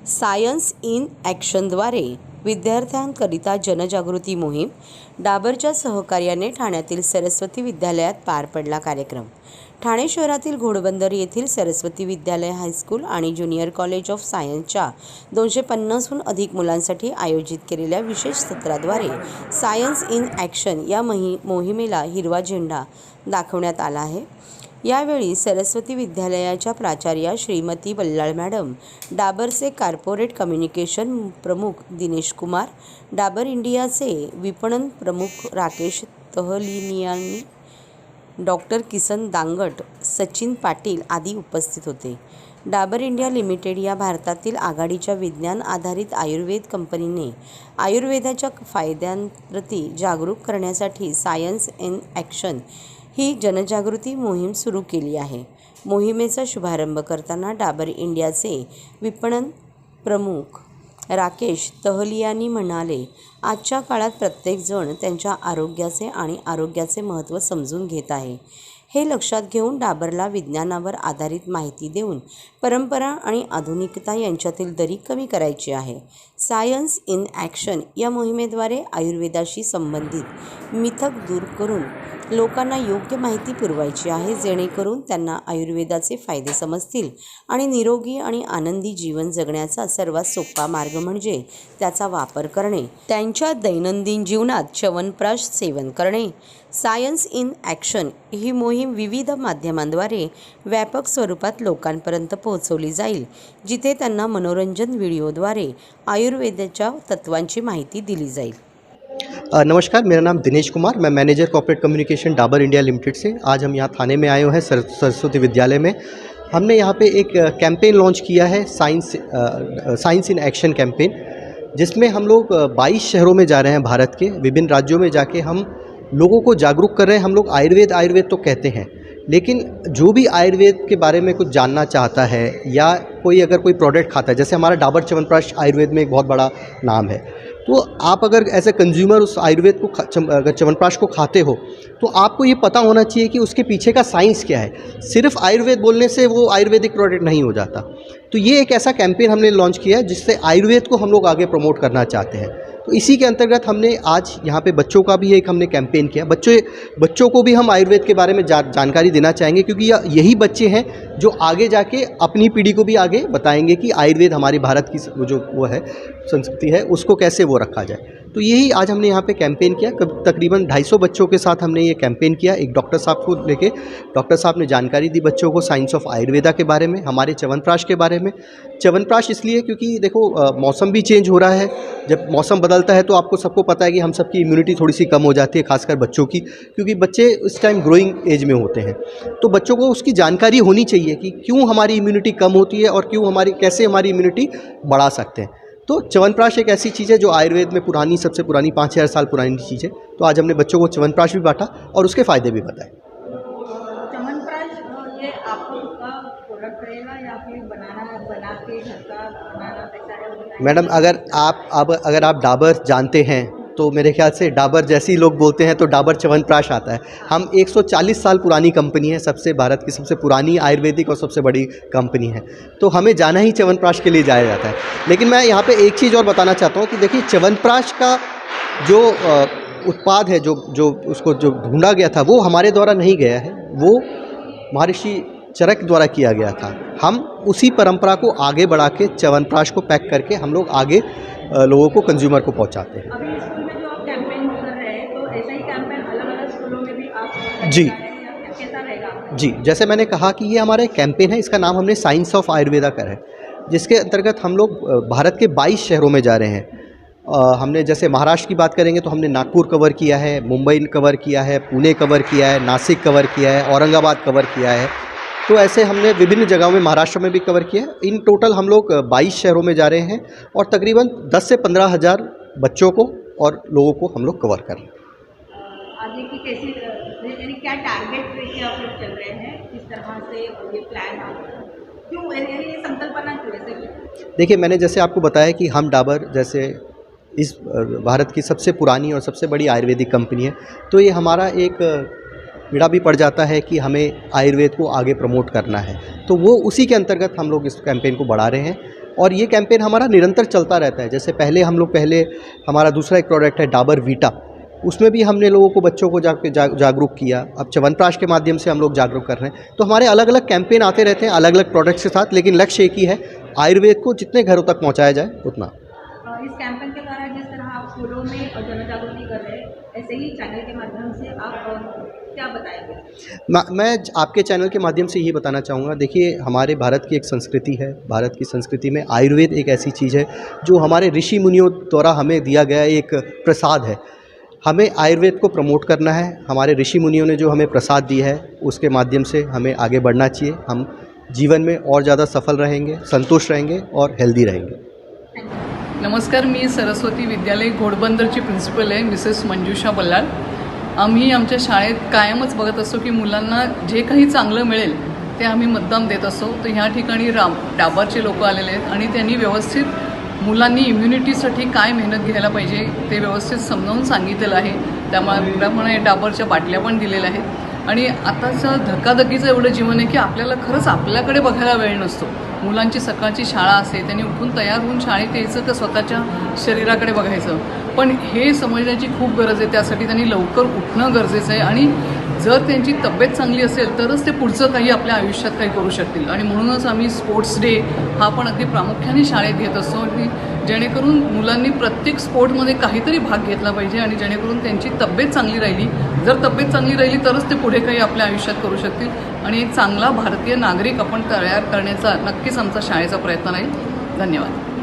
Science इन ॲक्शनद्वारे विद्यार्थ्यांकरिता जनजागृती मोहीम डाबरच्या सहकार्याने ठाण्यातील सरस्वती विद्यालयात पार पडला कार्यक्रम। ठाणे शहरातील घोडबंदर येथील सरस्वती विद्यालय हायस्कूल आणि ज्युनियर कॉलेज ऑफ सायन्सच्या 250हून अधिक मुलांसाठी आयोजित केलेल्या विशेष सत्राद्वारे सायन्स इन ॲक्शन या मोहिमेला हिरवा झेंडा दाखवण्यात आला आहे। यावेळी सरस्वती विद्यालयाच्या प्राचार्या श्रीमती बल्लाळ मॅडम, डाबरचे कॉर्पोरेट कम्युनिकेशन प्रमुख दिनेश कुमार, डाबर इंडियाचे विपणन प्रमुख राकेश तहलियानी, डॉक्टर किसन दांगट, सचिन पाटील आदी उपस्थित होते। डाबर इंडिया लिमिटेड या भारतातील आघाडीच्या विज्ञान आधारित आयुर्वेद कंपनीने आयुर्वेदाच्या फायद्यांप्रती जागरूक करण्यासाठी सायन्स इन ॲक्शन ही जनजागृती मोहीम सुरू केली आहे। मोहिमेचा शुभारंभ करताना डाबर इंडियाचे विपणन प्रमुख राकेश तहलियानी म्हणाले, आजच्या काळात प्रत्येकजण त्यांच्या आरोग्याचे महत्त्व समजून घेत आहे। हे लक्षात घेऊन डाबरला विज्ञानावर आधारित माहिती देऊन परंपरा आणि आधुनिकता यांच्यातील दरी कमी करायची आहे। सायन्स इन ॲक्शन या मोहिमेद्वारे आयुर्वेदाशी संबंधित मिथक दूर करून लोकांना योग्य माहिती पुरवायची आहे, जेणेकरून त्यांना आयुर्वेदाचे फायदे समजतील आणि निरोगी आणि आनंदी जीवन जगण्याचा सर्वात सोपा मार्ग म्हणजे त्याचा वापर करणे, त्यांच्या दैनंदिन जीवनात च्यवनप्राश सेवन करणे। सायन्स इन ॲक्शन ही मोहीम विविध माध्यमांद्वारे व्यापक स्वरूपात लोकांपर्यंत पोहोचवली जाईल, जिथे त्यांना मनोरंजन व्हिडिओद्वारे आयुर्वेदाच्या तत्वांची माहिती दिली जाईल। नमस्कार, मेरा नाम दिनेश कुमार, मैं manager corporate communication Dabur India limited से। आज हम यहाँ थाने में आए हुए हैं सरस्वती विद्यालय में। हमने यहाँ पे एक कैंपेन लॉन्च किया है, साइंस इन एक्शन कैंपेन, जिसमें हम लोग 22 शहरों में जा रहे हैं। भारत के विभिन्न राज्यों में जाके हम लोगों को जागरूक कर रहे हैं। हम लोग आयुर्वेद तो कहते हैं, लेकिन जो भी आयुर्वेद के बारे में कुछ जानना चाहता है या कोई अगर प्रोडक्ट खाता है, जैसे हमारा डाबर च्यवनप्राश आयुर्वेद में एक बहुत बड़ा नाम है, तो आप अगर एज ए कंज्यूमर उस आयुर्वेद को अगर च्यवनप्राश को खाते हो तो आपको ये पता होना चाहिए कि उसके पीछे का साइंस क्या है। सिर्फ आयुर्वेद बोलने से वो आयुर्वेदिक प्रोडक्ट नहीं हो जाता। तो ये एक ऐसा कैंपेन हमने लॉन्च किया है जिससे आयुर्वेद को हम लोग आगे प्रमोट करना चाहते हैं। तो इसी के अंतर्गत हमने आज यहाँ पे बच्चों का भी एक हमने कैंपेन किया। बच्चों को भी हम आयुर्वेद के बारे में जानकारी देना चाहेंगे, क्योंकि यही बच्चे हैं जो आगे जाके अपनी पीढ़ी को भी आगे बताएंगे कि आयुर्वेद हमारी भारत की वो है संस्कृति है, उसको कैसे वो रखा जाए। तो यही आज हमने यहाँ पे कैंपेन किया। तकरीबन 250 बच्चों के साथ हमने ये कैंपेन किया। एक डॉक्टर साहब को लेके डॉक्टर साहब ने जानकारी दी बच्चों को साइंस ऑफ आयुर्वेदा के बारे में, हमारे च्यवनप्राश के बारे में। च्यवनप्राश इसलिए क्योंकि देखो मौसम भी चेंज हो रहा है। जब मौसम बदलता है तो आपको सबको पता है कि हम सबकी इम्यूनिटी थोड़ी सी कम हो जाती है, खासकर बच्चों की, क्योंकि बच्चे इस टाइम ग्रोइंग एज में होते हैं। तो बच्चों को उसकी जानकारी होनी चाहिए कि क्यों हमारी इम्यूनिटी कम होती है और कैसे हमारी इम्यूनिटी बढ़ा सकते हैं। तो च्यवनप्राश एक ऐसी चीज़ है जो आयुर्वेद में सबसे पुरानी 5000 साल पुरानी चीज़ है। तो आज हमने बच्चों को च्यवनप्राश भी बांटा और उसके फ़ायदे भी बताए। च्यवनप्राश ये आपका खुद का प्रोडक्ट रहेगा या फिर बना के घर का बनाना कैसा है? मैडम, अगर आप डाबर जानते हैं तो मेरे ख्याल से डाबर जैसे ही लोग बोलते हैं तो डाबर च्यवनप्राश आता है। हम 140 साल पुरानी कंपनी है, भारत की सबसे पुरानी आयुर्वेदिक और सबसे बड़ी कंपनी है। तो हमें जाना ही च्यवनप्राश के लिए जाया जाता है। लेकिन मैं यहाँ पे एक चीज़ और बताना चाहता हूँ कि देखिए, च्यवनप्राश का जो उत्पाद है, उसको ढूंढा गया था, वो हमारे द्वारा नहीं गया है, वो महर्षि चरक द्वारा किया गया था। हम उसी परंपरा को आगे बढ़ा के च्यवनप्राश को पैक करके हम लोग आगे लोगों को, कंज्यूमर को पहुँचाते हैं। अभी स्कूल में जो आप कैंपेन कर रहे हैं, तो ऐसा ही कैंपेन अलग-अलग स्कूलों में भी आप जी कैसा रहेगा? जी, जैसे मैंने कहा कि ये हमारा एक कैंपेन है, इसका नाम हमने साइंस ऑफ आयुर्वेदा करा है, जिसके अंतर्गत हम लोग भारत के 22 शहरों में जा रहे हैं। हमने जैसे महाराष्ट्र की बात करेंगे तो हमने नागपुर कवर किया है, मुंबई कवर किया है, पुणे कवर किया है, नासिक कवर किया है, औरंगाबाद कवर किया है। तो ऐसे हमने विभिन्न जगहों में, महाराष्ट्र में भी कवर किया है। इन टोटल हम लोग 22 शहरों में जा रहे हैं और तकरीबन 10 से 15 हज़ार बच्चों को और लोगों को हम लोग कवर कर रहे हैं। आगे की कैसी यानी क्या टारगेट लेके आप लोग चल रहे हैं, किस तरह से ये प्लान क्यों ये संकल्पना क्यों ऐसे? देखिए, मैंने जैसे आपको बताया कि हम डाबर जैसे इस भारत की सबसे पुरानी और सबसे बड़ी आयुर्वेदिक कंपनी है, तो ये हमारा एक पीड़ा भी पड़ जाता है कि हमें आयुर्वेद को आगे प्रमोट करना है। तो वो उसी के अंतर्गत हम लोग इस कैंपेन को बढ़ा रहे हैं। और ये कैंपेन हमारा निरंतर चलता रहता है। जैसे पहले हमारा दूसरा एक प्रोडक्ट है डाबर वीटा, उसमें भी हमने लोगों को, बच्चों को जागरूक किया। अब च्यवनप्राश के माध्यम से हम लोग जागरूक कर रहे हैं। तो हमारे अलग अलग कैंपेन आते रहते हैं अलग अलग प्रोडक्ट्स के साथ, लेकिन लक्ष्य एक ही है, आयुर्वेद को जितने घरों तक पहुंचाया जाए उतना। इस कैंपेन के द्वारा जिस तरह आप स्कूलों में जन जागृति कर रहे हैं, ऐसे ही चैनल के माध्यम से आप क्या बताएंगे? मैं आपके चैनल के माध्यम से यही बताना चाहूँगा। देखिए, हमारे भारत की एक संस्कृति है। भारत की संस्कृति में आयुर्वेद एक ऐसी चीज़ है जो हमारे ऋषि मुनियों द्वारा हमें दिया गया एक प्रसाद है। हमें आयुर्वेद को प्रमोट करना है। हमारे ऋषि मुनियों ने जो हमें प्रसाद दिया है उसके माध्यम से हमें आगे बढ़ना चाहिए। हम जीवन में और ज़्यादा सफल रहेंगे, संतुष्ट रहेंगे और हेल्दी रहेंगे। नमस्कार, मी सरस्वती विद्यालय घोडबंदरची प्रिन्सिपल आहे, मिसेस मंजुषा बल्लाळ। आम्ही आमच्या शाळेत कायमच बघत असतो की मुलांना जे काही चांगलं मिळेल ते आम्ही मुद्दाम देत असतो। तर ह्या ठिकाणी डाबरचे लोक आलेले आहेत आणि त्यांनी व्यवस्थित मुलांनी इम्युनिटीसाठी काय मेहनत घ्यायला पाहिजे ते व्यवस्थित समजावून सांगितलेलं आहे। त्याप्रमाणे डाबरच्या बाटल्या पण दिलेल्या आहेत आणि आताचं धकाधकीचं एवढं जीवन आहे की आपल्याला खरंच आपल्याकडे बघायला वेळ नसतो। मुलांची सकाळची शाळा असते, त्यांनी उठून तयार होऊन शाळेत यायचं तर स्वतःच्या शरीराकडे बघायचं, पण हे समजण्याची खूप गरज आहे। त्यासाठी त्यांनी लवकर उठणं गरजेचं आहे आणि जर त्यांची तब्येत चांगली असेल तरच ते पुढचं काही आपल्या आयुष्यात काही करू शकतील। आणि म्हणूनच आम्ही स्पोर्ट्स डे हा पण अगदी प्रामुख्याने शाळेत घेत असतो की जेणेकरून मुलांनी प्रत्येक स्पोर्टमध्ये काहीतरी भाग घेतला पाहिजे आणि जेणेकरून त्यांची तब्येत चांगली राहिली। जर तब्येत चांगली राहिली तरच ते पुढे काही आपल्या आयुष्यात करू शकतील आणि एक चांगला भारतीय नागरिक आपण तयार करण्याचा नक्कीच आमचा शाळेचा प्रयत्न राहील। धन्यवाद।